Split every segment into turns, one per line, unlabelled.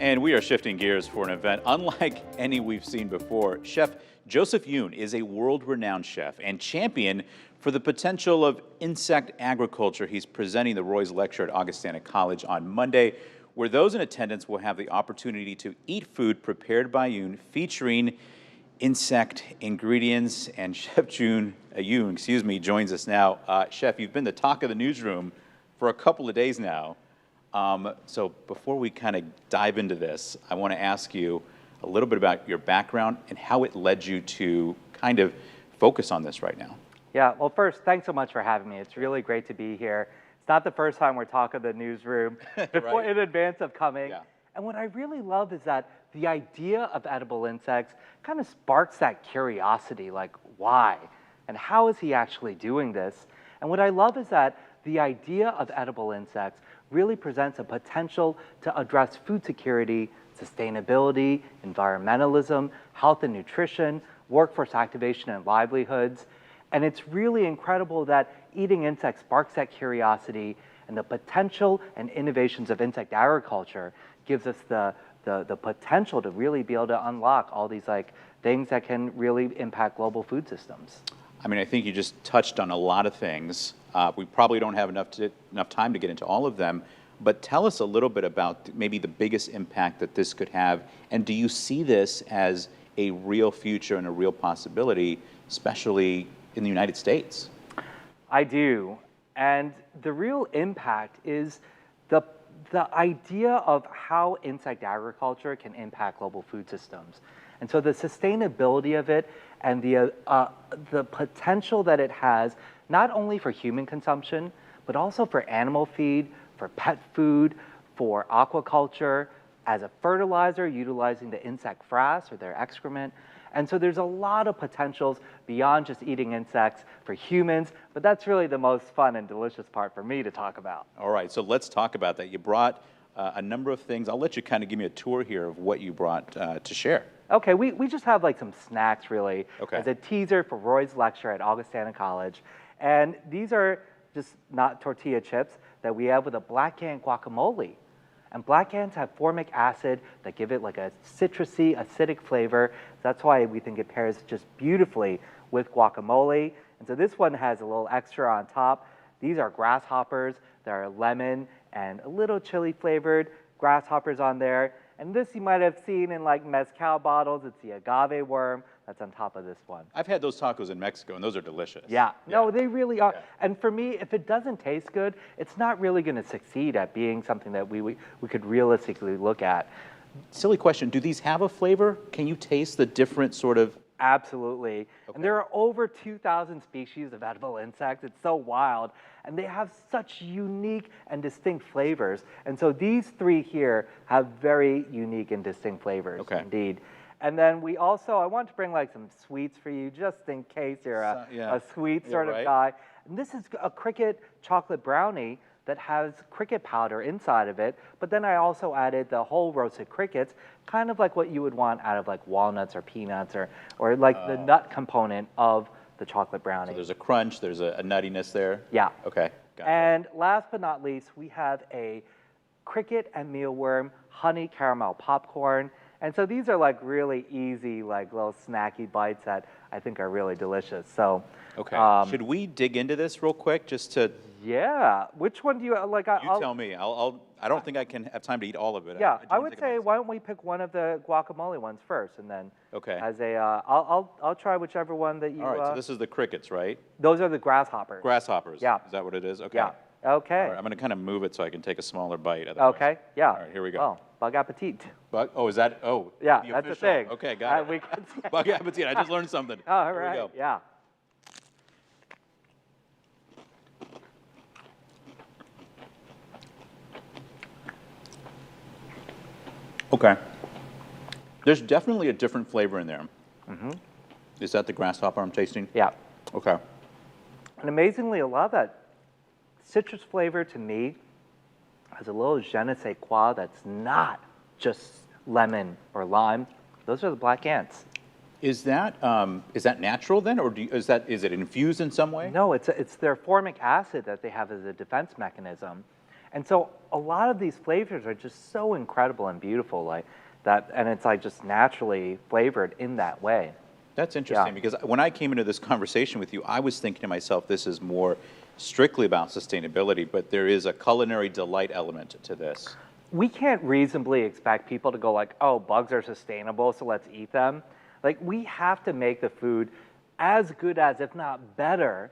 And we are shifting gears for an event unlike any we've seen before. Chef Joseph Yoon is a world-renowned chef and champion for the potential of insect agriculture. He's presenting the Roy's Lecture at Augustana College on Monday, where those in attendance will have the opportunity to eat food prepared by Yoon, featuring insect ingredients. And Chef Yoon, joins us now. Chef, you've been the talk of the newsroom for a couple of days now. So before we kind of dive into this, I want to ask you a little bit about your background and how it led you to kind of focus on this right now.
Yeah, well, first, thanks so much for having me. It's really great to be here. It's not the first time we're talking the newsroom before, in advance of coming. Yeah. And what I really love is that the idea of edible insects kind of sparks that curiosity, like why? And how is he actually doing this? And what I love is that the idea of edible insects really presents a potential to address food security, sustainability, environmentalism, health and nutrition, workforce activation and livelihoods. And it's really incredible that eating insects sparks that curiosity, and the potential and innovations of insect agriculture gives us the potential to really be able to unlock all these things that can really impact global food systems.
I mean, I think you just touched on a lot of things. We probably don't have enough time to get into all of them, but tell us a little bit about maybe the biggest impact that this could have, and do you see this as a real future and a real possibility, especially in the United States?
I do, and the real impact is the idea of how insect agriculture can impact global food systems. And so the sustainability of it and the potential that it has, not only for human consumption, but also for animal feed, for pet food, for aquaculture, as a fertilizer, utilizing the insect frass or their excrement. And so there's a lot of potentials beyond just eating insects for humans, but that's really the most fun and delicious part for me to talk about.
All right, so let's talk about that. You brought a number of things. I'll let you kind of give me a tour here of what you brought to share.
Okay, we just have some snacks really as a teaser for Roy's Lecture at Augustana College. And these are just not tortilla chips that we have with a black ant guacamole. And black ants have formic acid that give it a citrusy, acidic flavor. That's why we think it pairs just beautifully with guacamole. And so this one has a little extra on top. These are grasshoppers that are lemon and a little chili flavored grasshoppers on there. And this you might have seen in mezcal bottles. It's the agave worm that's on top of this one.
I've had those tacos in Mexico, and those are delicious.
Yeah, no, they really are. Yeah. And for me, if it doesn't taste good, it's not really going to succeed at being something that we could realistically look at.
Silly question, do these have a flavor? Can you taste the different sort of...
Absolutely. Okay. And there are over 2,000 species of edible insects. It's so wild. And they have such unique and distinct flavors. And so these three here have very unique and distinct flavors, indeed. And then I want to bring some sweets for you, just in case you're a sweet sort of guy. And this is a cricket chocolate brownie that has cricket powder inside of it, but then I also added the whole roasted crickets, kind of like what you would want out of walnuts or peanuts or the nut component of the chocolate brownie.
So there's a crunch, there's a nuttiness there?
Yeah.
Okay, gotcha.
And last but not least, we have a cricket and mealworm honey caramel popcorn. And so these are really easy, little snacky bites that I think are really delicious. So,
should we dig into this real quick, just to?
Yeah. Which one do you like?
You tell me. I don't think I can have time to eat all of it.
Yeah, I would say why don't we pick one of the guacamole ones first, and then I'll try whichever one that you.
All right. So this is the crickets, right?
Those are the grasshoppers.
Grasshoppers.
Yeah.
Is that what it is? Okay.
Yeah. Okay.
All right, I'm going to kind of move it so I can take a smaller bite.
Okay. Yeah.
All right. Here we go.
Oh, bug appetit.
Is that? Oh.
Yeah, that's the thing.
Okay, got it. Bug appetit. I just learned something.
All right. Here we go. Yeah.
Okay. There's definitely a different flavor in there. Mm-hmm. Is that the grasshopper I'm tasting?
Yeah.
Okay.
And amazingly, a lot of that citrus flavor to me has a little je ne sais quoi that's not just lemon or lime. Those are the black ants.
Is that natural then, or is it infused in some way?
No, it's their formic acid that they have as a defense mechanism. And so a lot of these flavors are just so incredible and beautiful, like that, and it's like just naturally flavored in that way.
That's interesting because when I came into this conversation with you, I was thinking to myself, this is more strictly about sustainability, but there is a culinary delight element to this.
We can't reasonably expect people to go like, oh, bugs are sustainable, so let's eat them. Like, we have to make the food as good as, if not better,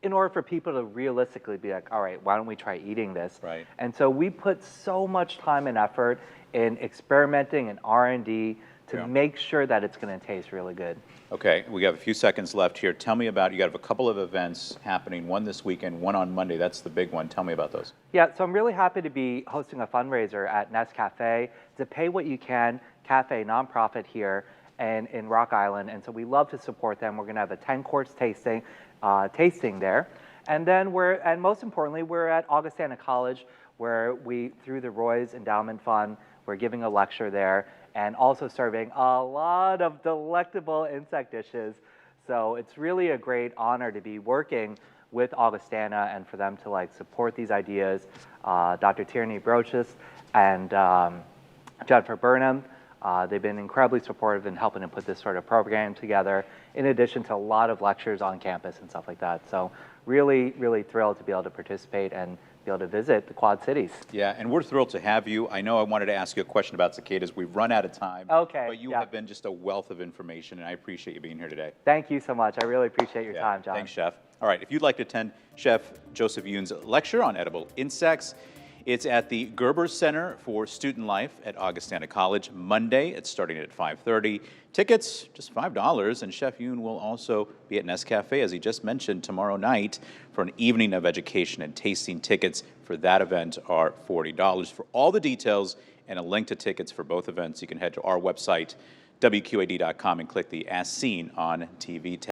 in order for people to realistically be like, all right, why don't we try eating this?
Right.
And so we put so much time and effort in experimenting and R&D to make sure that it's going to taste really good.
Okay, we have a few seconds left here. Tell me about, you got a couple of events happening, one this weekend, one on Monday. That's the big one. Tell me about those.
Yeah, so I'm really happy to be hosting a fundraiser at Nest Cafe. It's a Pay What You Can cafe nonprofit here in Rock Island, and so we love to support them. We're going to have a 10-course tasting there. And then and most importantly, we're at Augustana College, where through the Roy's Endowment Fund, we're giving a lecture there and also serving a lot of delectable insect dishes. So it's really a great honor to be working with Augustana and for them to like support these ideas. Dr. Tierney Brochus and Jennifer Burnham, they've been incredibly supportive in helping to put this sort of program together, in addition to a lot of lectures on campus and stuff like that. So really, really thrilled to be able to participate and be able to visit the Quad Cities.
Yeah, and we're thrilled to have you. I know I wanted to ask you a question about cicadas. We've run out of time.
Okay.
But you have been just a wealth of information, and I appreciate you being here today.
Thank you so much. I really appreciate your time, John.
Thanks, Chef. All right, if you'd like to attend Chef Joseph Yoon's lecture on edible insects, it's at the Gerber Center for Student Life at Augustana College, Monday. It's starting at 5:30. Tickets, just $5, and Chef Yoon will also be at Nest Cafe, as he just mentioned, tomorrow night for an evening of education and tasting. Tickets for that event are $40. For all the details and a link to tickets for both events, you can head to our website, WQAD.com, and click the As Seen on TV tab.